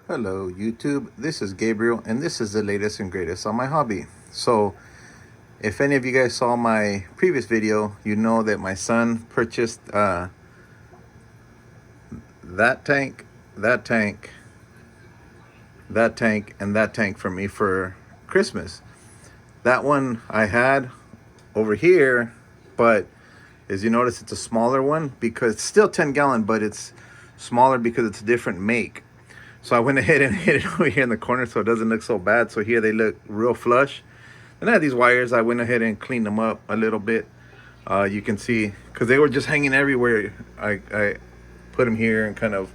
Hello YouTube, this is Gabriel and this is the latest and greatest on my hobby. So if any of you guys saw my previous video, you know that my son purchased that tank, that tank, that tank, and that tank for me for Christmas. That one I had over here, but as you notice it's a smaller one because it's still 10-gallon, but it's smaller because it's a different make. So I went ahead and hid it over here in the corner so it doesn't look so bad. So here they look real flush. And I had these wires. I went ahead and cleaned them up a little bit. You can see, because they were just hanging everywhere. I put them here and kind of,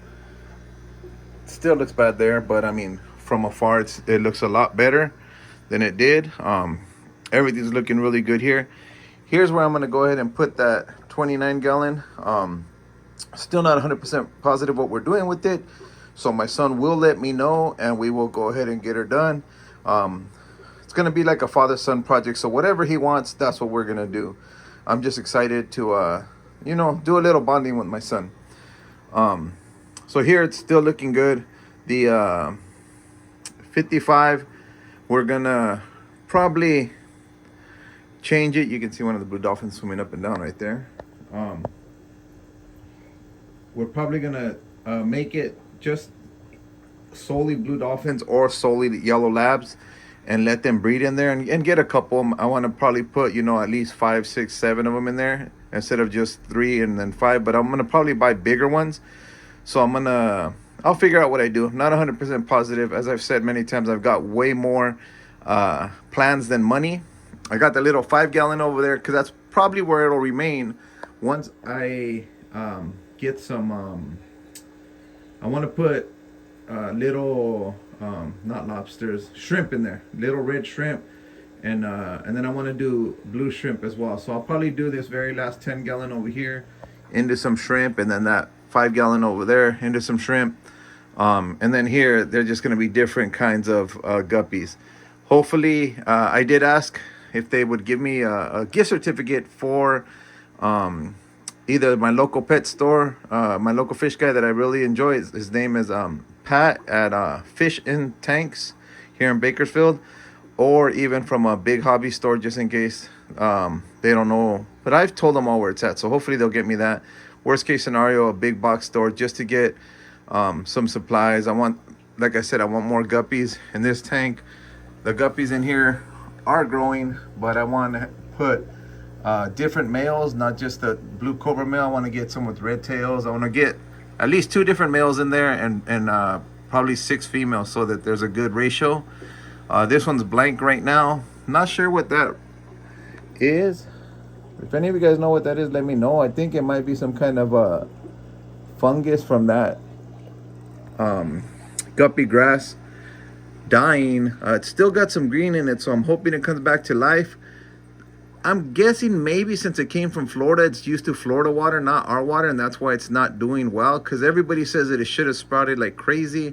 still looks bad there. But I mean, from afar, it looks a lot better than it did. Everything's looking really good here. Here's where I'm going to go ahead and put that 29-gallon. Still not 100% positive what we're doing with it. So my son will let me know and we will go ahead and get her done. It's going to be like a father-son project. So whatever he wants, that's what we're going to do. I'm just excited to, you know, do a little bonding with my son. So here it's still looking good. The 55, we're going to probably change it. You can see one of the blue dolphins swimming up and down right there. We're probably going to make it just solely blue dolphins or solely yellow labs and let them breed in there and get a couple. I want to probably put, you know, at least 5, 6, 7 of them in there instead of just 3 and then 5. But I'm going to probably buy bigger ones. So I'll figure out what I do. I'm not 100% positive. As I've said many times, I've got way more plans than money. I got the little 5-gallon over there because that's probably where it'll remain once I get some I want to put little not lobsters, shrimp in there, little red shrimp, and then I want to do blue shrimp as well. So I'll probably do this very last 10-gallon over here into some shrimp, and then that 5-gallon over there into some shrimp, and then here they're just going to be different kinds of guppies. Hopefully, I did ask if they would give me a gift certificate for either my local pet store, my local fish guy that I really enjoy. His name is Pat at Fish in Tanks here in Bakersfield, or even from a big hobby store, just in case they don't know. But I've told them all where it's at, so hopefully they'll get me that. Worst case scenario, a big box store just to get some supplies. I want, like I said, I want more guppies in this tank. The guppies in here are growing, but I want to put different males, not just the blue cobra male. I want to get some with red tails. I want to get at least 2 different males in there and probably 6 females so that there's a good ratio. This one's blank right now. Not sure what that is. If any of you guys know what that is, let me know. I think it might be some kind of fungus from that guppy grass dying. It's still got some green in it, so I'm hoping it comes back to life. I'm guessing maybe since it came from Florida, it's used to Florida water, not our water, and that's why it's not doing well, because everybody says that it should have sprouted like crazy.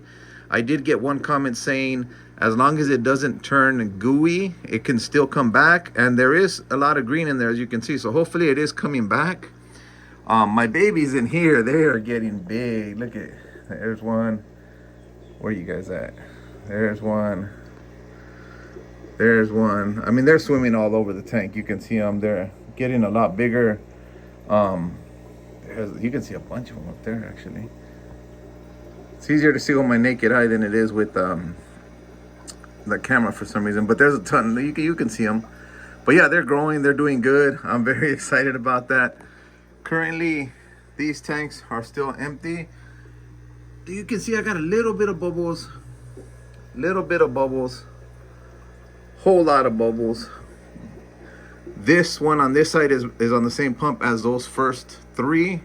I did get one comment saying as long as it doesn't turn gooey, it can still come back, and there is a lot of green in there, as you can see, so hopefully it is coming back. My babies in here, they are getting big. Look at, there's one. Where are you guys at? There's one. There's one. I mean, they're swimming all over the tank. You can see them. They're getting a lot bigger. You can see a bunch of them up there, actually. It's easier to see with my naked eye than it is with the camera for some reason. But there's a ton. You can see them. But yeah, they're growing. They're doing good. I'm very excited about that. Currently, these tanks are still empty. You can see I got a little bit of bubbles. Little bit of bubbles. Whole lot of bubbles. This one on this side is on the same pump as those first 3.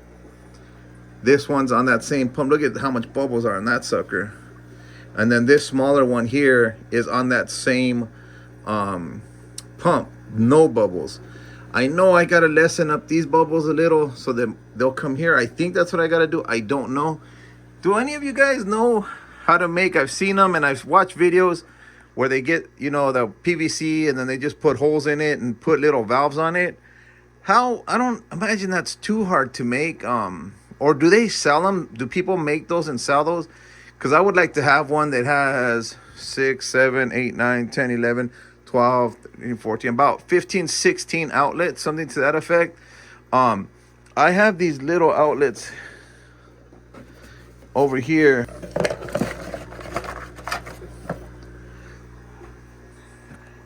This one's on that same pump. Look at how much bubbles are in that sucker. And then this smaller one here is on that same pump. No bubbles. I know I gotta lessen up these bubbles a little so that they'll come here. I think that's what I gotta do. I don't know. Do any of you guys know how to make? I've seen them and I've watched videos where they get, you know, the PVC and then they just put holes in it and put little valves on it. How, I don't imagine that's too hard to make. Or do they sell them? Do people make those and sell those? because I would like to have one that has 6, 7, 8, 9, 10, 11, 12, 13, 14, about 15, 16 outlets, something to that effect. I have these little outlets over here.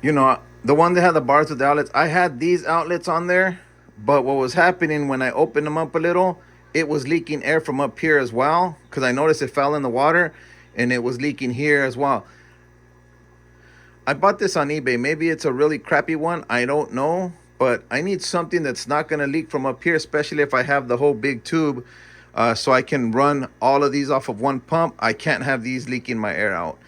You know, the one that had the bars with the outlets, I had these outlets on there, but what was happening when I opened them up a little, it was leaking air from up here as well, because I noticed it fell in the water and it was leaking here as well. I bought this on eBay. Maybe it's a really crappy one, I don't know, but I need something that's not going to leak from up here, especially if I have the whole big tube, so I can run all of these off of one pump. I can't have these leaking my air out.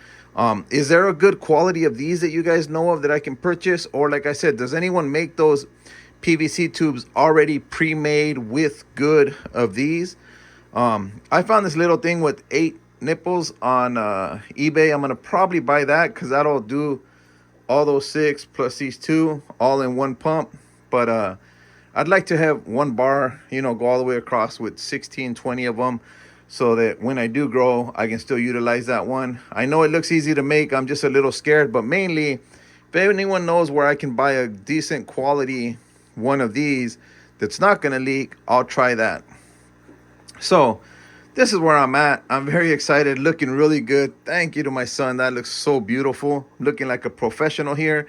Is there a good quality of these that you guys know of that I can purchase? Or like I said, does anyone make those PVC tubes already pre-made with good of these? I found this little thing with 8 nipples on eBay. I'm gonna probably buy that because that'll do all those 6 plus these 2 all in one pump. But I'd like to have one bar, you know, go all the way across with 16, 20 of them, so that when I do grow, I can still utilize that one. I know it looks easy to make. I'm just a little scared, but mainly, if anyone knows where I can buy a decent quality one of these that's not gonna leak, I'll try that. So this is where I'm at. I'm very excited, looking really good. Thank you to my son. That looks so beautiful, looking like a professional here.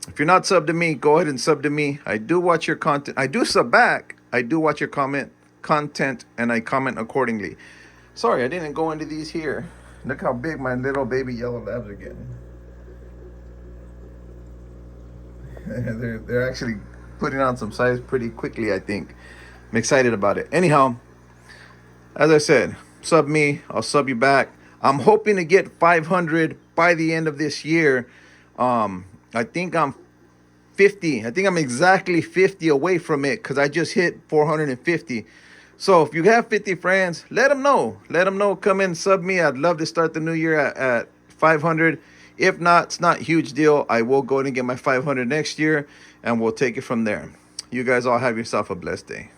If you're not subbed to me, go ahead and sub to me. I do watch your content. I do sub back. I do watch your content, and I comment accordingly. Sorry, I didn't go into these here. Look how big my little baby yellow labs are getting. They're actually putting on some size pretty quickly, I think. I'm excited about it. Anyhow, as I said, sub me, I'll sub you back. I'm hoping to get 500 by the end of this year. I think I'm 50. I think I'm exactly 50 away from it because I just hit 450. So if you have 50 friends, let them know. Let them know. Come in, sub me. I'd love to start the new year at 500. If not, it's not a huge deal. I will go ahead and get my 500 next year, and we'll take it from there. You guys all have yourself a blessed day.